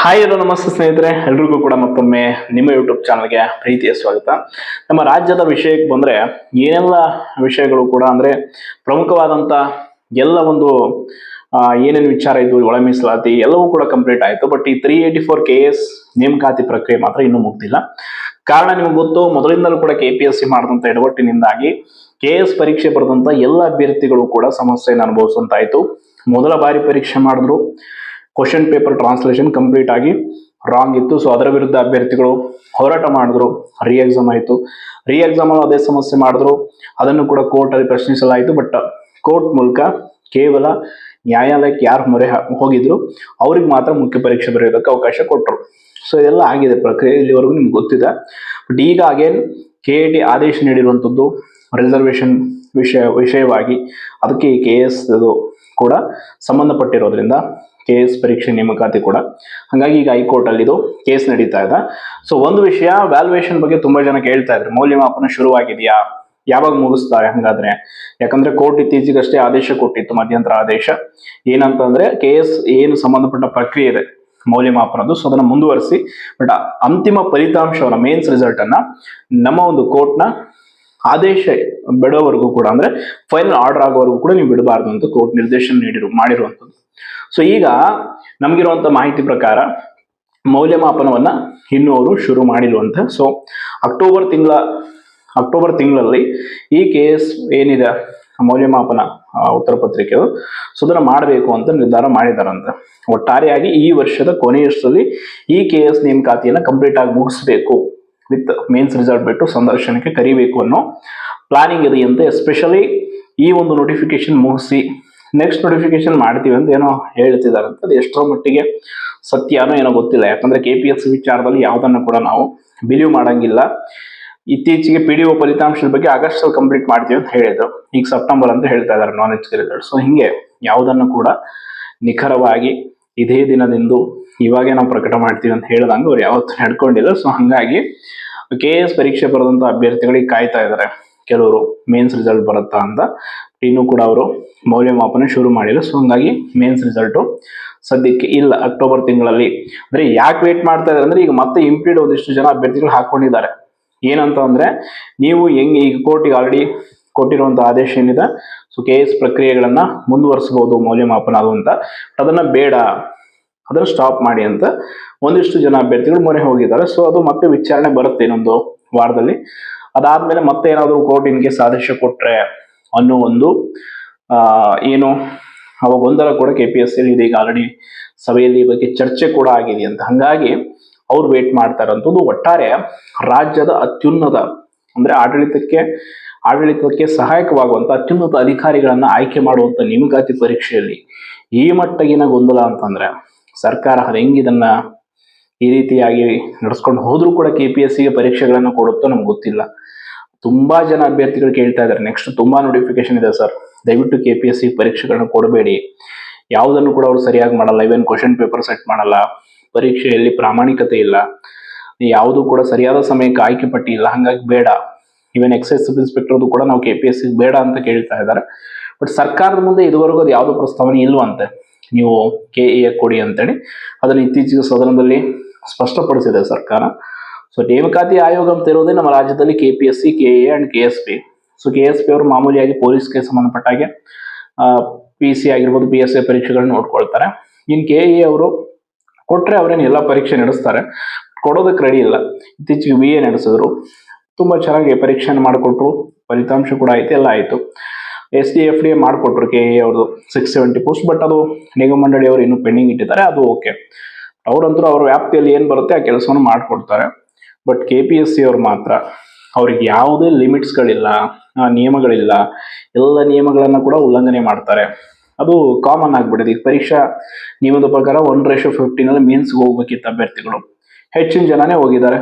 Hi hello ನಮಸ್ತೆ ಸ್ನೇಹಿತರೆ, ಎಲ್ರಿಗೂ ಕೂಡ ಮತ್ತೊಮ್ಮೆ ನಿಮ್ಮ ಯೂಟ್ಯೂಬ್ ಚಾನಲ್ಗೆ ಪ್ರೀತಿಯ ಸ್ವಾಗತ. ನಮ್ಮ ರಾಜ್ಯದ ವಿಷಯಕ್ಕೆ ಬಂದ್ರೆ ಏನೆಲ್ಲ ವಿಷಯಗಳು ಕೂಡ ಅಂದ್ರೆ ಪ್ರಮುಖವಾದಂತ ಎಲ್ಲ ಒಂದು ಏನೇನು ವಿಚಾರ ಇದ್ವು, ಒಳ ಮೀಸಲಾತಿ ಎಲ್ಲವೂ ಕೂಡ ಕಂಪ್ಲೀಟ್ ಆಯಿತು. ಬಟ್ ಈ 384 KS ನೇಮಕಾತಿ ಪ್ರಕ್ರಿಯೆ ಮಾತ್ರ ಇನ್ನೂ ಮುಗ್ದಿಲ್ಲ. ಕಾರಣ ನಿಮ್ಗೆ ಗೊತ್ತು, ಮೊದಲಿಂದಲೂ ಕೂಡ KPSC ಮಾಡಿದಂತ ಎಡವಟ್ಟಿನಿಂದಾಗಿ KS ಪರೀಕ್ಷೆ ಬರೆದಂತ ಎಲ್ಲ ಅಭ್ಯರ್ಥಿಗಳು ಕೂಡ ಸಮಸ್ಯೆಯನ್ನು ಅನುಭವಿಸುವಂತಾಯ್ತು. ಮೊದಲ ಬಾರಿ ಪರೀಕ್ಷೆ ಮಾಡಿದ್ರು, ಕ್ವಶನ್ ಪೇಪರ್ ಟ್ರಾನ್ಸ್ಲೇಷನ್ ಕಂಪ್ಲೀಟ್ ಆಗಿ ರಾಂಗ್ ಇತ್ತು. ಸೊ ಅದರ ವಿರುದ್ಧ ಅಭ್ಯರ್ಥಿಗಳು ಹೋರಾಟ ಮಾಡಿದ್ರು. ರೀ ಎಕ್ಸಾಮ್ ಆಯಿತು. ರೀ ಎಕ್ಸಾಮ್ ಅಲ್ಲಿ ಅದೇ ಸಮಸ್ಯೆ ಮಾಡಿದ್ರು. ಅದನ್ನು ಕೂಡ ಕೋರ್ಟ್ ಅಲ್ಲಿ ಪ್ರಶ್ನಿಸಲಾಯಿತು. ಬಟ್ ಕೋರ್ಟ್ ಮೂಲಕ ಕೇವಲ ನ್ಯಾಯಾಲಯಕ್ಕೆ ಯಾರು ಮೊರೆ ಹೋಗಿದ್ರು ಅವ್ರಿಗೆ ಮಾತ್ರ ಮುಖ್ಯ ಪರೀಕ್ಷೆ ಬರೆಯೋದಕ್ಕೆ ಅವಕಾಶ ಕೊಟ್ಟರು. ಸೊ ಇದೆಲ್ಲ ಆಗಿದೆ ಪ್ರಕ್ರಿಯೆ, ಇಲ್ಲಿವರೆಗೂ ನಿಮ್ಗೆ ಗೊತ್ತಿದೆ. ಬಟ್ ಈಗ ಅಗೇನ್ KAT ಆದೇಶ ನೀಡಿರುವಂಥದ್ದು ರಿಸರ್ವೇಶನ್ ವಿಷಯವಾಗಿ, ಅದಕ್ಕೆ ಈ KS ಕೂಡ ಸಂಬಂಧಪಟ್ಟಿರೋದ್ರಿಂದ KS ಪರೀಕ್ಷೆ ನೇಮಕಾತಿ ಕೂಡ, ಹಾಗಾಗಿ ಈಗ ಹೈಕೋರ್ಟ್ ಅಲ್ಲಿ ಇದು ಕೇಸ್ ನಡೀತಾ ಇದೆ. ಸೊ ಒಂದು ವಿಷಯ, ವ್ಯಾಲ್ಯೂಯೇಷನ್ ಬಗ್ಗೆ ತುಂಬಾ ಜನ ಕೇಳ್ತಾ ಇದ್ರು, ಮೌಲ್ಯಮಾಪನ ಶುರುವಾಗಿದೆಯಾ, ಯಾವಾಗ ಮುಗಿಸ್ತಾರೆ ಹಂಗಾದ್ರೆ? ಯಾಕಂದ್ರೆ ಕೋರ್ಟ್ ಇತ್ತೀಚೆಗಷ್ಟೇ ಆದೇಶ ಕೊಟ್ಟಿತ್ತು, ಮಧ್ಯಂತರ ಆದೇಶ. ಏನಂತಂದ್ರೆ KS ಏನು ಸಂಬಂಧಪಟ್ಟ ಪ್ರಕ್ರಿಯೆ ಇದೆ ಮೌಲ್ಯಮಾಪನದ್ದು, ಸೊ ಅದನ್ನ ಮುಂದುವರಿಸಿ, ಬಟ್ ಅಂತಿಮ ಫಲಿತಾಂಶವನ್ನ, ಮೇನ್ಸ್ ರಿಸಲ್ಟ್ ಅನ್ನ ನಮ್ಮ ಒಂದು ಕೋರ್ಟ್ನ ಆದೇಶ ಬಿಡೋವರೆಗೂ ಕೂಡ, ಅಂದ್ರೆ ಫೈನಲ್ ಆರ್ಡರ್ ಆಗೋವರೆಗೂ ಕೂಡ ನೀವು ಬಿಡಬಾರ್ದು ಅಂತ ಕೋರ್ಟ್ ನಿರ್ದೇಶನ ಮಾಡಿರುವಂಥದ್ದು. ಸೊ ಈಗ ನಮಗಿರುವಂತ ಮಾಹಿತಿ ಪ್ರಕಾರ ಮೌಲ್ಯಮಾಪನವನ್ನ ಇನ್ನೂ ಅವರು ಶುರು ಮಾಡಿರುವಂತ. ಸೊ ಅಕ್ಟೋಬರ್ ತಿಂಗಳಲ್ಲಿ ಈ KS ಏನಿದೆ ಮೌಲ್ಯಮಾಪನ ಉತ್ತರ ಪತ್ರಿಕೆ, ಸೊ ಅದನ್ನ ಮಾಡಬೇಕು ಅಂತ ನಿರ್ಧಾರ ಮಾಡಿದಾರಂತೆ. ಒಟ್ಟಾರೆಯಾಗಿ ಈ ವರ್ಷದ ಕೊನೆಯಷ್ಟರಲ್ಲಿ ಈ KS ನೇಮಕಾತಿಯನ್ನ ಕಂಪ್ಲೀಟ್ ಆಗಿ ಮುಗಿಸ್ಬೇಕು, ವಿತ್ ಮೇನ್ಸ್ ರಿಸಲ್ಟ್ ಬಿಟ್ಟು ಸಂದರ್ಶನಕ್ಕೆ ಕರಿಬೇಕು ಅನ್ನೋ ಪ್ಲಾನಿಂಗ್ ಇದೆಯಂತೆ. ಎಸ್ಪೆಷಲಿ ಈ ಒಂದು ನೋಟಿಫಿಕೇಶನ್ ಮುಗಿಸಿ ನೆಕ್ಸ್ಟ್ ನೋಟಿಫಿಕೇಶನ್ ಮಾಡ್ತೀವಿ ಅಂತ ಏನೋ ಹೇಳ್ತಿದಾರಂತ. ಅದು ಎಷ್ಟರ ಮಟ್ಟಿಗೆ ಸತ್ಯನೋ ಏನೋ ಗೊತ್ತಿಲ್ಲ. ಯಾಕಂದ್ರೆ KPSC ವಿಚಾರದಲ್ಲಿ ಯಾವುದನ್ನು ಕೂಡ ನಾವು ಬಿಲೀವ್ ಮಾಡಂಗಿಲ್ಲ. ಇತ್ತೀಚೆಗೆ PDO ಫಲಿತಾಂಶದ ಬಗ್ಗೆ ಆಗಸ್ಟ್ ಅಲ್ಲಿ ಕಂಪ್ಲೀಟ್ ಮಾಡ್ತೀವಿ ಅಂತ ಹೇಳಿದ್ರು, ಈಗ ಸೆಪ್ಟೆಂಬರ್ ಅಂತ ಹೇಳ್ತಾ ಇದಾರೆ ನಾನ್ ಎಚ್ ರಿಸಲ್ಟ್. ಸೊ ಹಿಂಗೆ ಯಾವುದನ್ನು ಕೂಡ ನಿಖರವಾಗಿ ಇದೇ ದಿನದಿಂದ ಇವಾಗೇ ನಾವು ಪ್ರಕಟ ಮಾಡ್ತೀವಿ ಅಂತ ಹೇಳ್ದಂಗೆ ಅವ್ರು ಯಾವತ್ತೂ ನಡ್ಕೊಂಡಿಲ್ಲ. ಸೊ ಹಂಗಾಗಿ KS ಪರೀಕ್ಷೆ ಬರೆದಂತ ಅಭ್ಯರ್ಥಿಗಳಿಗೆ ಕಾಯ್ತಾ ಇದ್ದಾರೆ ಕೆಲವರು, ಮೇನ್ಸ್ ರಿಸಲ್ಟ್ ಬರುತ್ತಾ ಅಂತ. ಇನ್ನೂ ಕೂಡ ಅವರು ಮೌಲ್ಯಮಾಪನ ಶುರು ಮಾಡಿಲ್ಲ. ಸೊ ಹಂಗಾಗಿ ಮೇನ್ಸ್ ರಿಸಲ್ಟ್ ಸದ್ಯಕ್ಕೆ ಇಲ್ಲ, ಅಕ್ಟೋಬರ್ ತಿಂಗಳಲ್ಲಿ. ಅಂದ್ರೆ ಯಾಕೆ ವೇಟ್ ಮಾಡ್ತಾ ಇದಾರೆ ಅಂದ್ರೆ, ಈಗ ಮತ್ತೆ ಇಂಪ್ಲೀಡ್ ಒಂದಿಷ್ಟು ಜನ ಅಭ್ಯರ್ಥಿಗಳು ಹಾಕೊಂಡಿದ್ದಾರೆ. ಏನಂತ ಅಂದ್ರೆ, ನೀವು ಹೆಂಗೆ ಈಗ ಕೋರ್ಟಿಗೆ ಆಲ್ರೆಡಿ ಕೊಟ್ಟಿರುವಂತ ಆದೇಶ ಏನಿದೆ, ಸೊ KS ಪ್ರಕ್ರಿಯೆಗಳನ್ನ ಮುಂದುವರಿಸಬಹುದು ಮೌಲ್ಯಮಾಪನ ಅದು ಅಂತ, ಅದನ್ನ ಬೇಡ, ಅದನ್ನ ಸ್ಟಾಪ್ ಮಾಡಿ ಅಂತ ಒಂದಿಷ್ಟು ಜನ ಅಭ್ಯರ್ಥಿಗಳು ಮೊರೆ ಹೋಗಿದ್ದಾರೆ. ಸೊ ಅದು ಮತ್ತೆ ವಿಚಾರಣೆ ಬರುತ್ತೆ ಇನ್ನೊಂದು ವಾರದಲ್ಲಿ. ಅದಾದ್ಮೇಲೆ ಮತ್ತೆ ಏನಾದ್ರು ಕೋರ್ಟ್ ಇನ್ ಕೇಸ್ ಆದೇಶ ಕೊಟ್ರೆ ಅನ್ನೋ ಒಂದು ಏನು ಅವಾಗ ಗೊಂದಲ ಕೂಡ KPSC ಇದೆ. ಈಗ ಆಲ್ರೆಡಿ ಸಭೆಯಲ್ಲಿ ಈ ಬಗ್ಗೆ ಚರ್ಚೆ ಕೂಡ ಆಗಿದೆ ಅಂತ. ಹಂಗಾಗಿ ಅವ್ರು ವೇಟ್ ಮಾಡ್ತಾ ಇರೋಂಥದ್ದು. ಒಟ್ಟಾರೆ ರಾಜ್ಯದ ಅತ್ಯುನ್ನತ, ಅಂದ್ರೆ ಆಡಳಿತಕ್ಕೆ ಸಹಾಯಕವಾಗುವಂತ ಅತ್ಯುನ್ನತ ಅಧಿಕಾರಿಗಳನ್ನ ಆಯ್ಕೆ ಮಾಡುವಂತ ನೇಮಕಾತಿ ಪರೀಕ್ಷೆಯಲ್ಲಿ ಈ ಮಟ್ಟಗಿನ ಗೊಂದಲ ಅಂತಂದ್ರೆ, ಸರ್ಕಾರ ಅದು ಹೆಂಗಿದನ್ನ ಈ ರೀತಿಯಾಗಿ ನಡೆಸ್ಕೊಂಡು ಹೋದ್ರೂ ಕೂಡ KPSCಗೆ ಪರೀಕ್ಷೆಗಳನ್ನ ಕೊಡುತ್ತೋ ನಮ್ಗೆ ಗೊತ್ತಿಲ್ಲ. ತುಂಬಾ ಜನ ಅಭ್ಯರ್ಥಿಗಳು ಕೇಳ್ತಾ ಇದ್ದಾರೆ, ನೆಕ್ಸ್ಟ್ ತುಂಬಾ ನೋಟಿಫಿಕೇಶನ್ ಇದೆ ಸರ್, ದಯವಿಟ್ಟು KPSC ಪರೀಕ್ಷೆಗಳನ್ನ ಕೊಡಬೇಡಿ, ಯಾವುದನ್ನು ಕೂಡ ಅವ್ರು ಸರಿಯಾಗಿ ಮಾಡಲ್ಲ, ಇವನ್ ಕ್ವಶನ್ ಪೇಪರ್ ಸೆಟ್ ಮಾಡಲ್ಲ, ಪರೀಕ್ಷೆಯಲ್ಲಿ ಪ್ರಾಮಾಣಿಕತೆ ಇಲ್ಲ, ಯಾವುದು ಕೂಡ ಸರಿಯಾದ ಸಮಯಕ್ಕೆ ಆಯ್ಕೆ ಪಟ್ಟಿ ಇಲ್ಲ, ಹಂಗಾಗಿ ಬೇಡ. ಇವನ್ ಎಕ್ಸೈಸ್ ಸಬ್ ಇನ್ಸ್ಪೆಕ್ಟರ್ದು ಕೂಡ ನಾವು KPSC ಬೇಡ ಅಂತ ಕೇಳ್ತಾ ಇದ್ದಾರೆ. ಬಟ್ ಸರ್ಕಾರದ ಮುಂದೆ ಇದುವರೆಗೂ ಅದು ಯಾವುದೋ ಪ್ರಸ್ತಾವನೆ ಇಲ್ವಂತೆ, ನೀವು KA ಕೊಡಿ ಅಂತೇಳಿ. ಅದನ್ನು ಇತ್ತೀಚೆಗೆ ಸದನದಲ್ಲಿ ಸ್ಪಷ್ಟಪಡಿಸಿದೆ ಸರ್ಕಾರ. ಸೊ ನೇಮಕಾತಿ ಆಯೋಗ ಅಂತ ಇರೋದೇ ನಮ್ಮ ರಾಜ್ಯದಲ್ಲಿ KPSC, KA and KSP. So KSP ಅವರು ಮಾಮೂಲಿಯಾಗಿ ಪೊಲೀಸ್ಗೆ ಸಂಬಂಧಪಟ್ಟ ಹಾಗೆ PC ಆಗಿರ್ಬೋದು, PSI ಪರೀಕ್ಷೆಗಳನ್ನ ನೋಡ್ಕೊಳ್ತಾರೆ. ಇನ್ KA ಅವರು ಕೊಟ್ರೆ ಅವ್ರೇನು ಎಲ್ಲ ಪರೀಕ್ಷೆ ನಡೆಸ್ತಾರೆ, ಕೊಡೋದಕ್ಕೆ ರೆಡಿ ಇಲ್ಲ. ಇತ್ತೀಚೆಗೆ VA ನಡೆಸಿದ್ರು, ತುಂಬಾ ಚೆನ್ನಾಗಿ ಪರೀಕ್ಷೆಯನ್ನು ಮಾಡಿಕೊಟ್ರು, ಫಲಿತಾಂಶ ಕೂಡ ಆಯ್ತು, ಎಲ್ಲ ಆಯ್ತು. SDFDA ಮಾಡಿಕೊಟ್ರು KA ಅವ್ರದ್ದು 670 ಪೋಸ್ಟ್. ಬಟ್ ಅದು ನಿಗಮ ಮಂಡಳಿ ಅವರು ಇನ್ನೂ ಪೆಂಡಿಂಗ್ ಇಟ್ಟಿದ್ದಾರೆ, ಅದು ಓಕೆ. ಅವರಂತೂ ಅವ್ರ ವ್ಯಾಪ್ತಿಯಲ್ಲಿ ಏನ್ ಬರುತ್ತೆ ಆ ಕೆಲಸವನ್ನು ಮಾಡ್ಕೊಡ್ತಾರೆ. ಬಟ್ KPSC ಅವ್ರು ಮಾತ್ರ, ಅವ್ರಿಗೆ ಯಾವುದೇ ಲಿಮಿಟ್ಸ್ಗಳಿಲ್ಲ, ನಿಯಮಗಳಿಲ್ಲ, ಎಲ್ಲ ನಿಯಮಗಳನ್ನ ಕೂಡ ಉಲ್ಲಂಘನೆ ಮಾಡ್ತಾರೆ. ಅದು ಕಾಮನ್ ಆಗ್ಬಿಟ್ಟಿದೆ. ಈಗ ಪರೀಕ್ಷಾ ನಿಯಮದ ಪ್ರಕಾರ 1:15 ಮೀನ್ಸ್ಗೆ ಹೋಗ್ಬೇಕಿತ್ತು ಅಭ್ಯರ್ಥಿಗಳು, ಹೆಚ್ಚಿನ ಜನನೇ ಹೋಗಿದ್ದಾರೆ.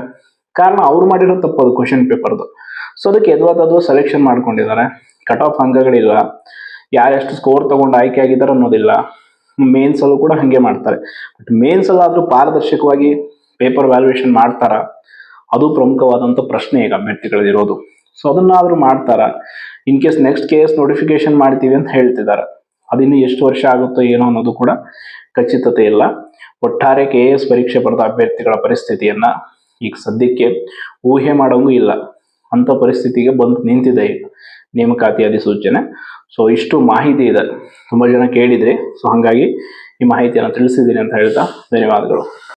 ಕಾರಣ ಅವ್ರು ಮಾಡಿರೋ ತಪ್ಪು, ಅದು ಕ್ವಶನ್ ಪೇಪರ್ದು. ಸೊ ಅದಕ್ಕೆ ಎದ್ವಾ ಸೆಲೆಕ್ಷನ್ ಮಾಡ್ಕೊಂಡಿದ್ದಾರೆ. ಕಟ್ ಆಫ್ ಅಂಕಗಳಿಲ್ಲ, ಯಾರೆಷ್ಟು ಸ್ಕೋರ್ ತಗೊಂಡು ಆಯ್ಕೆ ಆಗಿದ್ದಾರೆ ಅನ್ನೋದಿಲ್ಲ. ಮೇನ್ಸ್ ಅಲ್ಲೂ ಕೂಡ ಹಂಗೆ ಮಾಡ್ತಾರೆ. ಬಟ್ ಮೇನ್ಸ್ ಅಲ್ಲಾದ್ರೂ ಪಾರದರ್ಶಕವಾಗಿ ಪೇಪರ್ ವ್ಯಾಲ್ಯೂಯೇಷನ್ ಮಾಡ್ತಾರ, ಅದು ಪ್ರಮುಖವಾದಂತ ಪ್ರಶ್ನೆ ಈಗ ಅಭ್ಯರ್ಥಿಗಳಿರೋದು. ಸೊ ಅದನ್ನಾದ್ರೂ ಮಾಡ್ತಾರ? In case next KS notification ಮಾಡ್ತೀವಿ ಅಂತ ಹೇಳ್ತಿದ್ದಾರೆ, ಅದಿನ್ನು ಎಷ್ಟು ವರ್ಷ ಆಗುತ್ತೋ ಏನೋ ಅನ್ನೋದು ಕೂಡ ಖಚಿತತೆ ಇಲ್ಲ. ಒಟ್ಟಾರೆ KS ಪರೀಕ್ಷೆ ಬರೆದ ಅಭ್ಯರ್ಥಿಗಳ ಪರಿಸ್ಥಿತಿಯನ್ನ ಈಗ ಸದ್ಯಕ್ಕೆ ಊಹೆ ಮಾಡೋಂಗೂ ಇಲ್ಲ ಅಂತ ಪರಿಸ್ಥಿತಿಗೆ ಬಂದು ನಿಂತಿದೆ ಈಗ ನೇಮಕಾತಿ ಅಧಿಸೂಚನೆ. ಸೊ ಇಷ್ಟು ಮಾಹಿತಿ ಇದೆ, ತುಂಬಾ ಜನ ಕೇಳಿದ್ರಿ, ಸೊ ಹಾಗಾಗಿ ಈ ಮಾಹಿತಿಯನ್ನು ತಿಳಿಸಿದ್ದೀನಿ ಅಂತ ಹೇಳ್ತಾ ಧನ್ಯವಾದಗಳು.